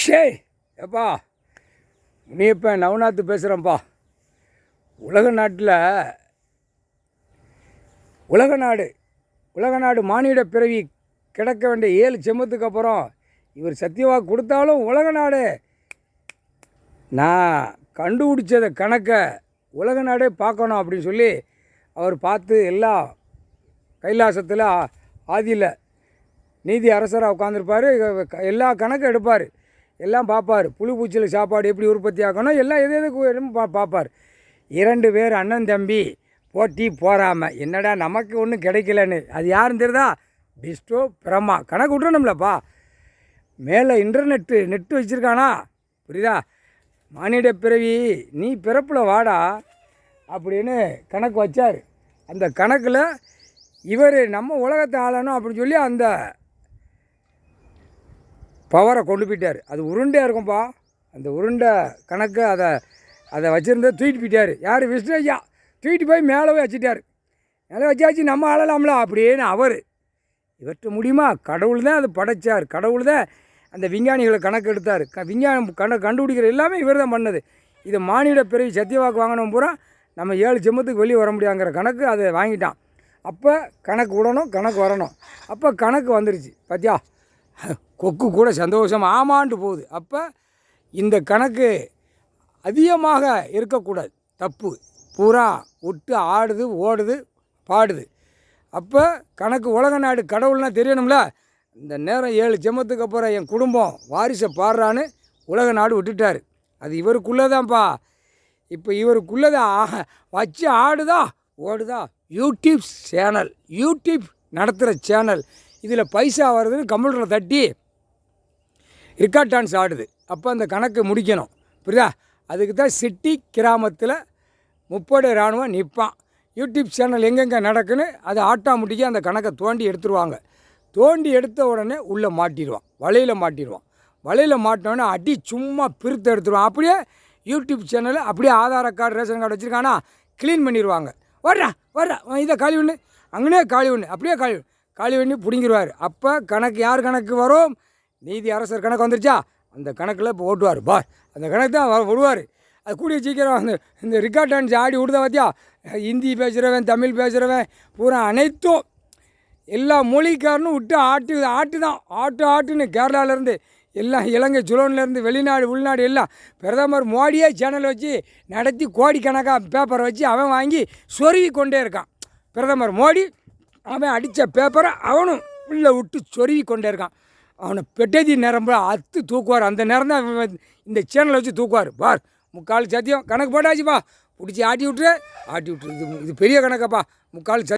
ஷே எப்பா முனியப்பன் நவநாத்து பேசுகிறேன்ப்பா. உலக நாடு மானிட பிறவி கிடக்க வேண்டிய 7 செம்மத்துக்கு அப்புறம் இவர் சத்தியவாக்கு கொடுத்தாலும் உலக நாடு நான் கண்டுபிடிச்சத கணக்கை உலக நாடே பார்க்கணும் அப்படின்னு சொல்லி அவர் பார்த்து எல்லாம் கைலாசத்தில் ஆதியில் நீதி அரசராக உட்காந்துருப்பார். எல்லா கணக்கும் எடுப்பார், எல்லாம் பார்ப்பார். புழு பூச்சியில் சாப்பாடு எப்படி உற்பத்தி ஆக்கணும் எல்லாம் எது பார்ப்பார். 2 பேர் அண்ணன் தம்பி போட்டி போகாமல் என்னடா நமக்கு ஒன்றும் கிடைக்கலன்னு. அது யாருன்னு தெரியுதா? பிஸ்டோ பிரம்மா. கணக்கு விட்டுறணும்லப்பா. மேலே நெட்டு வச்சுருக்கானா புரியுதா? மானிட பிறவி நீ பிறப்பில் வாடா அப்படின்னு கணக்கு வச்சார். அந்த கணக்கில் இவர் நம்ம உலகத்தை ஆளணும் அப்படின்னு சொல்லி அந்த பவரை கொண்டு போயிட்டார். அது உருண்டையாக இருக்கும்ப்பா. அந்த உருண்டை கணக்கு அதை வச்சுருந்தா தூக்கிட்டு போயிட்டார். யார்? விஷ்ணு ஐயா தூக்கிட்டு போய் மேலே போய் வச்சுட்டார். மேலே வச்சாச்சு நம்ம ஆளலாம்ல அப்படின்னு அவர். இவற்றை முடியுமா? கடவுள் தான் அதை படைத்தார். கடவுள் தான் அந்த விஞ்ஞானிகளை கணக்கு எடுத்தார். விஞ்ஞானம் கண்டுபிடிக்கிற எல்லாமே இவர் தான் பண்ணது. இதை மானிட பிறவி சத்தியவாக்கு வாங்கினோம் பூரா நம்ம 7 செம்மத்துக்கு வெளியே வர முடியாங்கிற கணக்கு அதை வாங்கிட்டான். அப்போ கணக்கு விடணும், கணக்கு வரணும். அப்போ கணக்கு வந்துருச்சு. பார்த்தியா, கொக்கு கூட சந்தோஷம் ஆமான்ட்டு போகுது. அப்போ இந்த கணக்கு அதிகமாக இருக்கக்கூடாது. தப்பு பூரா விட்டு ஆடுது, ஓடுது, பாடுது. அப்போ கணக்கு உலக நாடு கடவுள்னால் தெரியணும்ல. இந்த நேரம் 7 செம்மத்துக்கு அப்புறம் என் குடும்பம் வாரிசை பாடுறான்னு உலக நாடு விட்டுட்டார். அது இவருக்குள்ளே தான்ப்பா. இப்போ இவருக்குள்ளதை வச்சு ஆடுதா ஓடுதா யூடியூப் சேனல். யூடியூப் நடத்துகிற சேனல். இதில் பைசா வருதுன்னு கம்ப்யூட்டரில் தட்டி ரெக்கார்ட் டான்ஸ் ஆடுது. அப்போ அந்த கணக்கு முடிக்கணும் புரியுதா? அதுக்கு தான் சிட்டி கிராமத்தில் 30 இராணுவம் நிற்பான். யூடியூப் சேனல் எங்கெங்கே நடக்குன்னு அது ஆட்டாமுட்டிக்கு அந்த கணக்கை தோண்டி எடுத்துருவாங்க. தோண்டி எடுத்த உடனே உள்ளே மாட்டிடுவான், வலையில் மாட்டிடுவான். வலையில் மாட்டினோடனே அடி சும்மா பிரித்து எடுத்துருவான். அப்படியே யூடியூப் சேனலில் அப்படியே ஆதார கார்டு ரேஷன் கார்டு வச்சுருக்கானா க்ளீன் பண்ணிடுவாங்க. வர்றா இதை காலி பண்ணு, அங்கனே காலி பண்ணு, அப்படியே காலி பண்ணி பிடிங்கிடுவார். அப்போ கணக்கு யார் கணக்கு வரும்? நீதி அரசர் கணக்கு வந்துருச்சா? அந்த கணக்கில் இப்போ ஓட்டுவார் பார். அந்த கணக்கு தான் விடுவார். அது கூடிய சீக்கிரம் இந்த ரெக்கார்ட் டான்ஸ் ஆடி விடுதா பார்த்தியா? ஹிந்தி பேசுகிறவன், தமிழ் பேசுகிறவன் பூரா அனைத்தும் எல்லா மொழிக்காரனும் விட்டு ஆட்டுன்னு கேரளாவிலேருந்து எல்லாம் இலங்கை சுலோன்லேருந்து வெளிநாடு உள்நாடு எல்லாம் பிரதமர் மோடியே சேனல் வச்சு நடத்தி கோடிக்கணக்காக பேப்பரை வச்சு அவன் வாங்கி சொருவி கொண்டே இருக்கான். பிரதமர் மோடி அவன் அடித்த பேப்பரை அவனும் உள்ளே விட்டு சொருவி கொண்டே இருக்கான். அவனை பெட்டதி நேரம் அத்து தூக்குவார். அந்த நேரம் தான் இந்த சேனலை வச்சு தூக்குவார் பார். 3/4 சத்தியம் கணக்கு போட்டாச்சுப்பா. பிடிச்சி ஆட்டி விட்டுரு. இது பெரிய கணக்காப்பா. 3/4